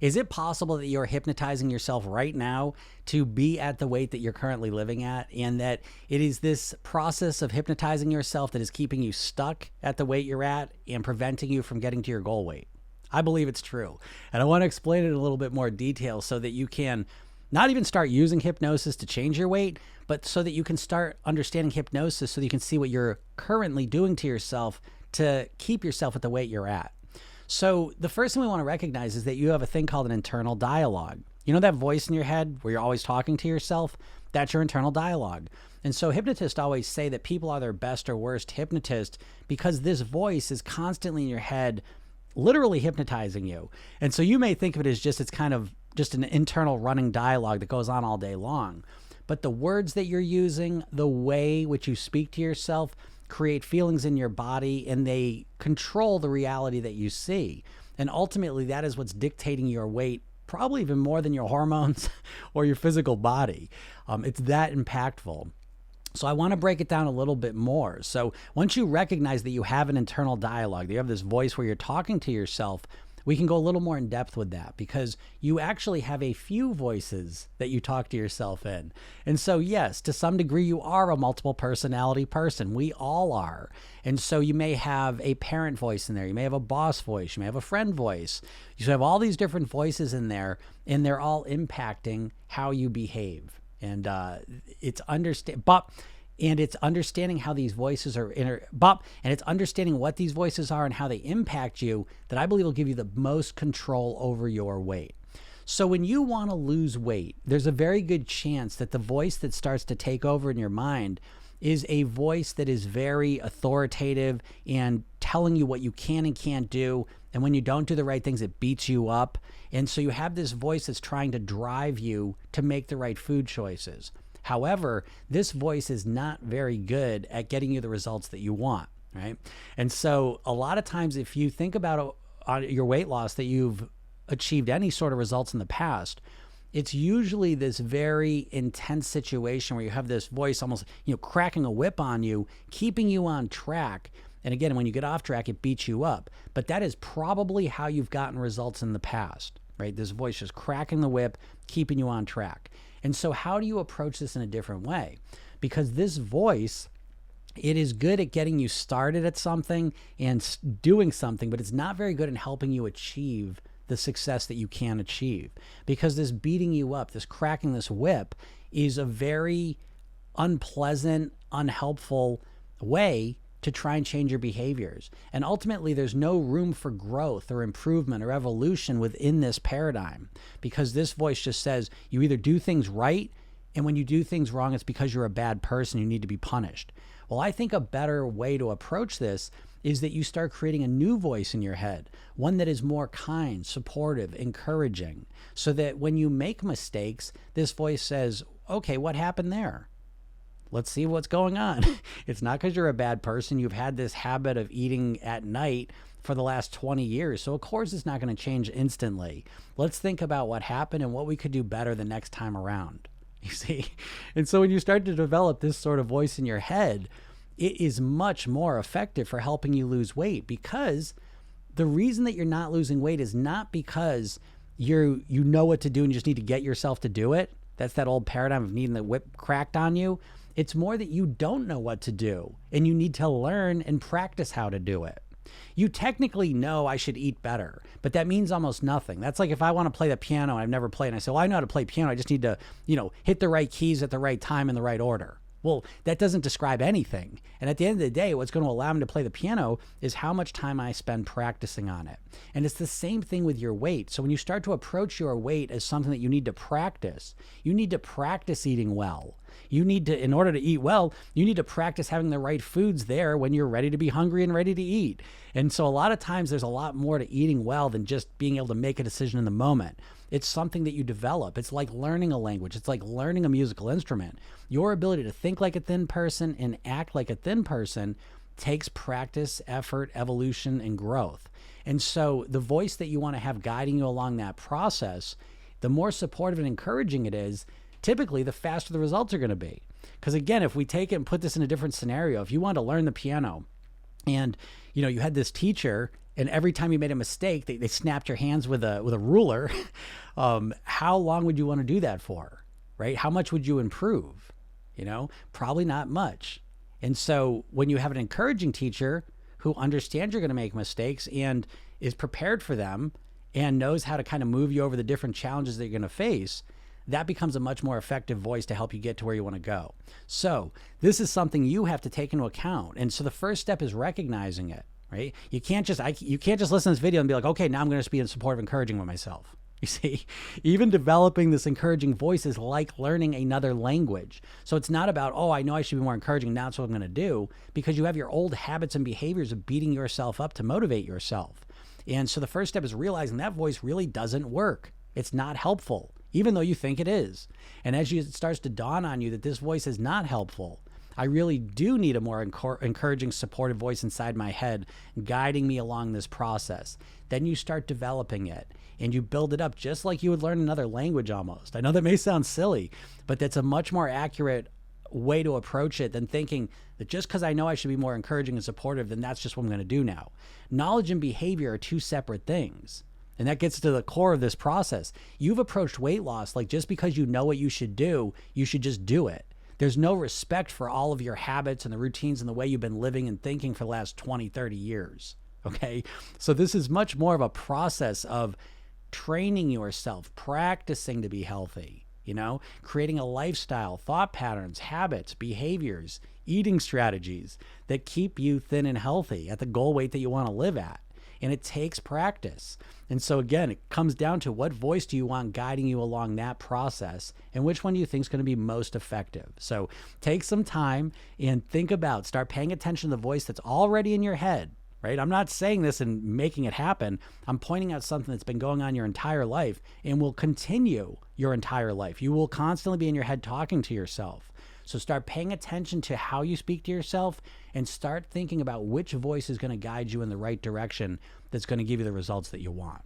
Is it possible that you're hypnotizing yourself right now to be at the weight that you're currently living at, and that it is this process of hypnotizing yourself that is keeping you stuck at the weight you're at and preventing you from getting to your goal weight? I believe it's true. And I want to explain it in a little bit more detail so that you can not even start using hypnosis to change your weight, but so that you can start understanding hypnosis so that you can see what you're currently doing to yourself to keep yourself at the weight you're at. So the first thing we want to recognize is that you have a thing called an internal dialogue. You know that voice in your head where you're always talking to yourself? That's your internal dialogue. And so hypnotists always say that people are their best or worst hypnotist because this voice is constantly in your head, literally hypnotizing you. And so you may think of it as it's kind of just an internal running dialogue that goes on all day long. But the words that you're using, the way which you speak to yourself, create feelings in your body, and they control the reality that you see. And ultimately, that is what's dictating your weight, probably even more than your hormones or your physical body. It's that impactful. So I want to break it down a little bit more. So once you recognize that you have an internal dialogue, that you have this voice where you're talking to yourself, we can go a little more in depth with that because you actually have a few voices that you talk to yourself in. And so, yes, to some degree, you are a multiple personality person. We all are. And so you may have a parent voice in there. You may have a boss voice. You may have a friend voice. You have all these different voices in there, and they're all impacting how you behave. And it's understanding how these voices are and it's understanding what these voices are and how they impact you that I believe will give you the most control over your weight. So when you want to lose weight, there's a very good chance that the voice that starts to take over in your mind is a voice that is very authoritative and telling you what you can and can't do. And when you don't do the right things, it beats you up. And so you have this voice that's trying to drive you to make the right food choices. However, this voice is not very good at getting you the results that you want, right? And so a lot of times if you think about your weight loss, that you've achieved any sort of results in the past, it's usually this very intense situation where you have this voice almost, cracking a whip on you, keeping you on track. And again, when you get off track, it beats you up. But that is probably how you've gotten results in the past, right? This voice just cracking the whip, keeping you on track. And so how do you approach this in a different way? Because this voice, it is good at getting you started at something and doing something, but it's not very good in helping you achieve the success that you can achieve. Because this beating you up, this cracking this whip is a very unpleasant, unhelpful way to try and change your behaviors. And ultimately, there's no room for growth or improvement or evolution within this paradigm because this voice just says you either do things right, and when you do things wrong, it's because you're a bad person, you need to be punished. Well, I think a better way to approach this is that you start creating a new voice in your head, one that is more kind, supportive, encouraging, so that when you make mistakes, this voice says, okay, what happened there? Let's see what's going on. It's not because you're a bad person. You've had this habit of eating at night for the last 20 years. So of course it's not going to change instantly. Let's think about what happened and what we could do better the next time around. You see? And so when you start to develop this sort of voice in your head, it is much more effective for helping you lose weight because the reason that you're not losing weight is not because you know what to do and you just need to get yourself to do it. That's that old paradigm of needing the whip cracked on you. It's more that you don't know what to do and you need to learn and practice how to do it. You technically know I should eat better, but that means almost nothing. That's like if I want to play the piano and I've never played and I say, well, I know how to play piano. I just need to, hit the right keys at the right time in the right order. Well, that doesn't describe anything. And at the end of the day, what's going to allow me to play the piano is how much time I spend practicing on it. And it's the same thing with your weight. So when you start to approach your weight as something that you need to practice eating well. In order to eat well, you need to practice having the right foods there when you're ready to be hungry and ready to eat. And so a lot of times there's a lot more to eating well than just being able to make a decision in the moment. It's something that you develop. It's like learning a language. It's like learning a musical instrument. Your ability to think like a thin person and act like a thin person takes practice, effort, evolution, and growth. And so the voice that you want to have guiding you along that process, the more supportive and encouraging it is, typically the faster the results are going to be. Because again, if we take it and put this in a different scenario, if you want to learn the piano And, you had this teacher, and every time you made a mistake, they snapped your hands with a ruler. How long would you want to do that for, right? How much would you improve? Probably not much. And so when you have an encouraging teacher who understands you're going to make mistakes and is prepared for them and knows how to kind of move you over the different challenges that you're going to face, that becomes a much more effective voice to help you get to where you want to go. So this is something you have to take into account. And so the first step is recognizing it, right? You can't just listen to this video and be like, okay, now I'm going to be in support of encouraging with myself. You see, even developing this encouraging voice is like learning another language. So it's not about, oh, I know I should be more encouraging, now that's what I'm going to do, because you have your old habits and behaviors of beating yourself up to motivate yourself. And so the first step is realizing that voice really doesn't work. It's not helpful, even though you think it is. And as it starts to dawn on you that this voice is not helpful, I really do need a more encouraging, supportive voice inside my head guiding me along this process. Then you start developing it and you build it up just like you would learn another language almost. I know that may sound silly, but that's a much more accurate way to approach it than thinking that just because I know I should be more encouraging and supportive, then that's just what I'm going to do now. Knowledge and behavior are two separate things. And that gets to the core of this process. You've approached weight loss like just because you know what you should do, you should just do it. There's no respect for all of your habits and the routines and the way you've been living and thinking for the last 20, 30 years. Okay. So this is much more of a process of training yourself, practicing to be healthy, creating a lifestyle, thought patterns, habits, behaviors, eating strategies that keep you thin and healthy at the goal weight that you want to live at. And it takes practice. And so again, it comes down to what voice do you want guiding you along that process and which one do you think is going to be most effective. So take some time and start paying attention to the voice that's already in your head, right? I'm not saying this and making it happen. I'm pointing out something that's been going on your entire life and will continue your entire life. You will constantly be in your head talking to yourself. So start paying attention to how you speak to yourself and start thinking about which voice is going to guide you in the right direction that's going to give you the results that you want.